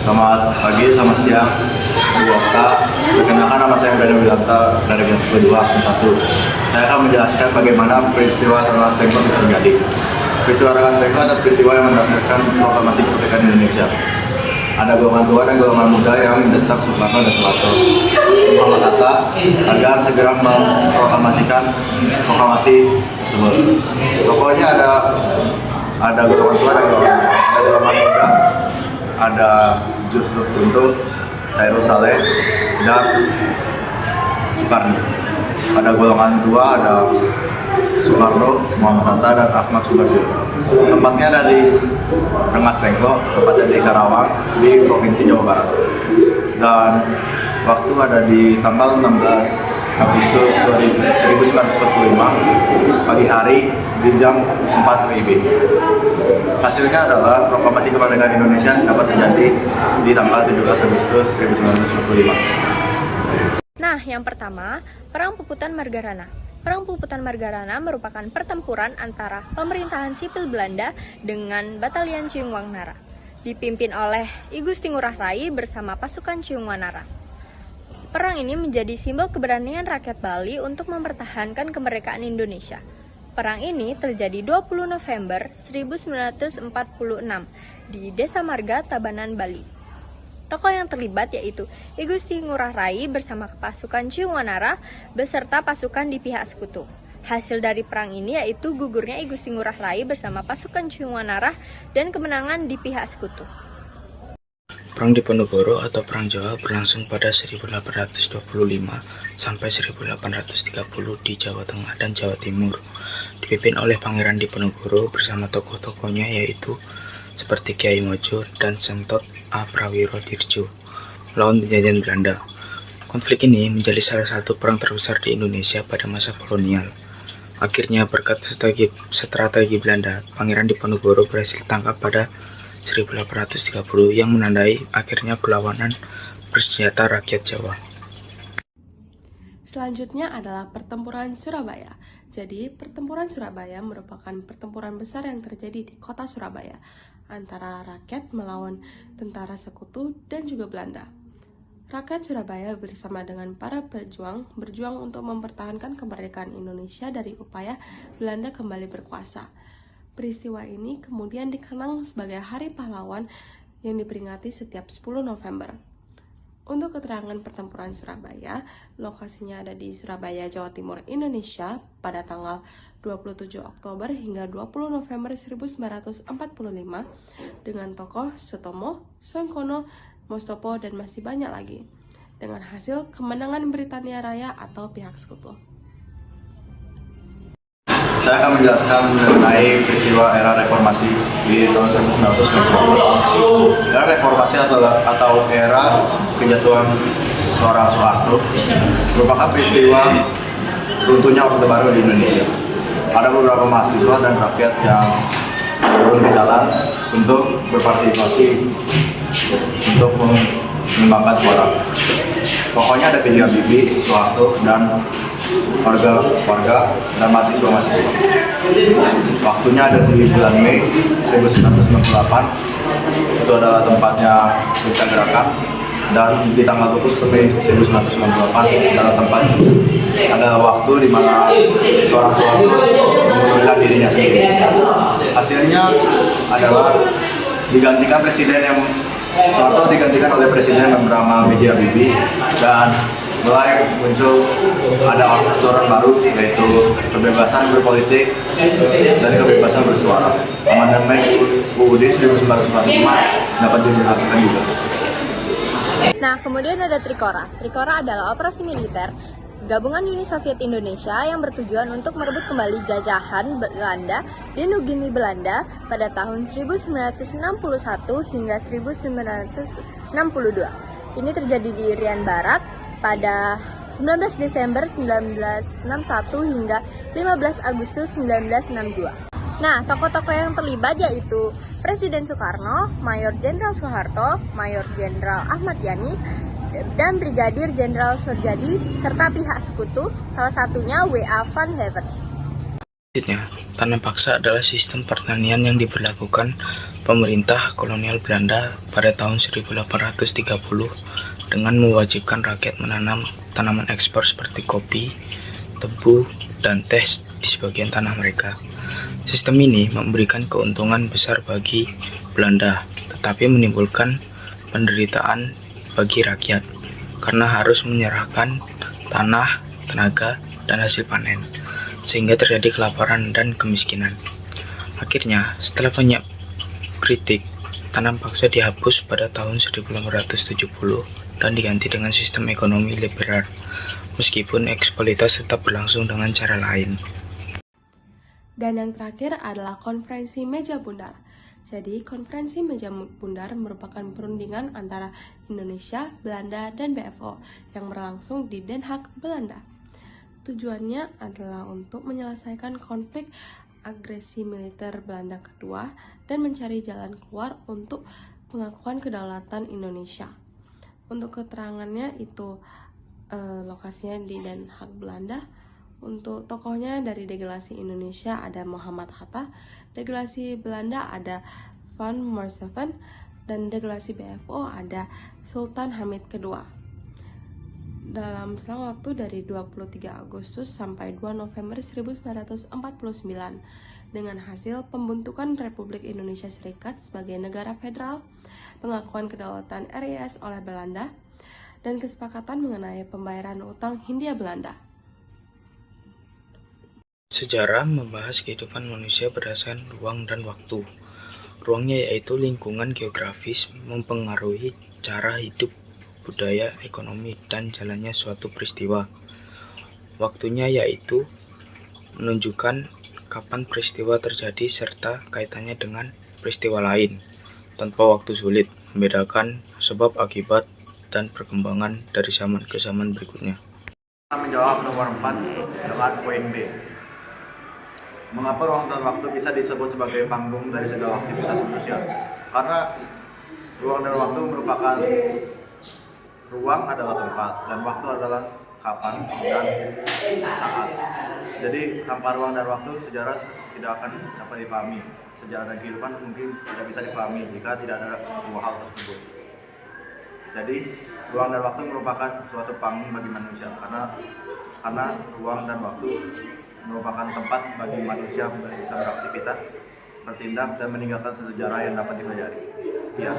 Selamat pagi, selamat siang, Bu Okta. Perkenalkan nama saya Brandon Wilanta dari Garis 2 Aksen 1. Saya akan menjelaskan bagaimana peristiwa Rengas Dengklok bisa terjadi. Peristiwa Rengas Dengklok adalah peristiwa yang mendasarkan proklamasi kemerdekaan Indonesia. Ada golongan tua dan golongan muda yang mendesak Soekarno dan Soeharto, Muhammad Hatta agar segera memproklamasikan proklamasi tersebut. Tokohnya ada golongan tua dan golongan muda. Ada golongan muda, ada Yusuf Guntur, Chairul Saleh, dan Soekarno. Pada golongan tua ada Soekarno, Muhammad Hatta, dan Ahmad Subarjo. Tempatnya ada di Rengas Dengklok, tepatnya di Karawang, di Provinsi Jawa Barat. Dan waktu ada di tanggal 16 Agustus 1945, pagi hari di jam 4 WIB. Hasilnya adalah proklamasi kemerdekaan Indonesia dapat terjadi di tanggal 17 Agustus 1945. Nah, yang pertama, Perang Puputan Margarana. Perang Puputan Margarana merupakan pertempuran antara pemerintahan sipil Belanda dengan Batalion Ciungwanara, dipimpin oleh I Gusti Ngurah Rai bersama pasukan Ciungwanara. Perang ini menjadi simbol keberanian rakyat Bali untuk mempertahankan kemerdekaan Indonesia. Perang ini terjadi 20 November 1946 di Desa Marga, Tabanan, Bali. Tokoh yang terlibat yaitu I Gusti Ngurah Rai bersama pasukan Ciungwanara beserta pasukan di pihak sekutu. Hasil dari perang ini yaitu gugurnya I Gusti Ngurah Rai bersama pasukan Ciungwanara dan kemenangan di pihak sekutu. Perang Diponegoro atau Perang Jawa berlangsung pada 1825 sampai 1830 di Jawa Tengah dan Jawa Timur, dipimpin oleh Pangeran Diponegoro bersama tokoh-tokohnya yaitu seperti Kiai Mojo dan Sentot A. Prawirodirjo melawan penjajahan Belanda. Konflik ini menjadi salah satu perang terbesar di Indonesia pada masa kolonial. Akhirnya berkat strategi Belanda, Pangeran Diponegoro berhasil ditangkap pada 1830 yang menandai akhirnya perlawanan bersenjata rakyat Jawa. Selanjutnya adalah Pertempuran Surabaya. Jadi, Pertempuran Surabaya merupakan pertempuran besar yang terjadi di kota Surabaya antara rakyat melawan tentara sekutu dan juga Belanda. Rakyat Surabaya bersama dengan para berjuang untuk mempertahankan kemerdekaan Indonesia dari upaya Belanda kembali berkuasa. Peristiwa ini kemudian dikenang sebagai Hari Pahlawan yang diperingati setiap 10 November. Untuk keterangan pertempuran Surabaya, lokasinya ada di Surabaya, Jawa Timur, Indonesia pada tanggal 27 Oktober hingga 20 November 1945 dengan tokoh Sutomo, Soekarno, Mustopo, dan masih banyak lagi, dengan hasil kemenangan Britania Raya atau pihak sekutu. Saya akan menjelaskan mengenai peristiwa era reformasi di tahun 1994. Era reformasi atau era kejatuhan seorang Soeharto merupakan peristiwa runtuhnya Orde Baru di Indonesia. Ada beberapa mahasiswa dan rakyat yang turun ke jalan untuk berpartisipasi untuk menyumbangkan suara. Pokoknya ada B.J. Habibie, Soeharto, dan warga dan mahasiswa. Waktunya ada di bulan Mei 1998. Itu adalah tempatnya puncak gerakan, dan di tanggal 21 Mei 1998 ada waktu di mana seorang Soeharto mengundurkan dirinya sendiri. Hasilnya adalah digantikan Soeharto digantikan oleh presiden yang bernama B.J. Habibie, dan mulai muncul ada aturan baru yaitu kebebasan berpolitik dan kebebasan bersuara. Amandemen UUD 1945 dapat diberlakukan juga. Nah, kemudian ada Trikora. Trikora adalah operasi militer gabungan Uni Soviet Indonesia yang bertujuan untuk merebut kembali jajahan Belanda di Nugini Belanda pada tahun 1961 hingga 1962. Ini terjadi di Irian Barat pada 19 Desember 1961 hingga 15 Agustus 1962. Nah, tokoh-tokoh yang terlibat yaitu Presiden Soekarno, Mayor Jenderal Soeharto, Mayor Jenderal Ahmad Yani, dan Brigadir Jenderal Surjadi, serta pihak sekutu, salah satunya W.A. Van Heeven. Selanjutnya, tanam paksa adalah sistem pertanian yang diberlakukan pemerintah kolonial Belanda pada tahun 1830 dengan mewajibkan rakyat menanam tanaman ekspor seperti kopi, tebu, dan teh di sebagian tanah mereka. Sistem ini memberikan keuntungan besar bagi Belanda, tetapi menimbulkan penderitaan bagi rakyat karena harus menyerahkan tanah, tenaga, dan hasil panen, sehingga terjadi kelaparan dan kemiskinan. Akhirnya, setelah banyak kritik, tanam paksa dihapus pada tahun 1870 dan diganti dengan sistem ekonomi liberal, meskipun eksploitasi tetap berlangsung dengan cara lain. Dan yang terakhir adalah konferensi meja bundar. Jadi, konferensi meja bundar merupakan perundingan antara Indonesia, Belanda, dan BFO yang berlangsung di Den Haag, Belanda. Tujuannya adalah untuk menyelesaikan konflik agresi militer Belanda kedua dan mencari jalan keluar untuk pengakuan kedaulatan Indonesia. Untuk keterangannya itu lokasinya di Den Haag, Belanda. Untuk tokohnya dari delegasi Indonesia ada Muhammad Hatta, delegasi Belanda ada Van Morseven, dan delegasi BFO ada Sultan Hamid II. Dalam selang waktu dari 23 Agustus sampai 2 November 1949 dengan hasil pembentukan Republik Indonesia Serikat sebagai negara federal, pengakuan kedaulatan RIS oleh Belanda, dan kesepakatan mengenai pembayaran utang Hindia Belanda. Sejarah membahas kehidupan manusia berdasarkan ruang dan waktu. Ruangnya yaitu lingkungan geografis mempengaruhi cara hidup, budaya, ekonomi, dan jalannya suatu peristiwa. Waktunya yaitu menunjukkan kapan peristiwa terjadi serta kaitannya dengan peristiwa lain, tanpa waktu sulit, membedakan sebab akibat dan perkembangan dari zaman ke zaman berikutnya. Menjawab nomor 4 dengan poin B. Mengapa ruang dan waktu bisa disebut sebagai panggung dari segala aktivitas manusia? Karena ruang dan waktu merupakan ruang adalah tempat dan waktu adalah kapan dan saat. Jadi tanpa ruang dan waktu sejarah tidak akan dapat dipahami. Sejarah dan kehidupan mungkin tidak bisa dipahami jika tidak ada dua hal tersebut. Jadi ruang dan waktu merupakan suatu panggung bagi manusia karena ruang dan waktu merupakan tempat bagi manusia bisa beraktivitas, bertindak, dan meninggalkan sejarah yang dapat dipelajari. Sekian.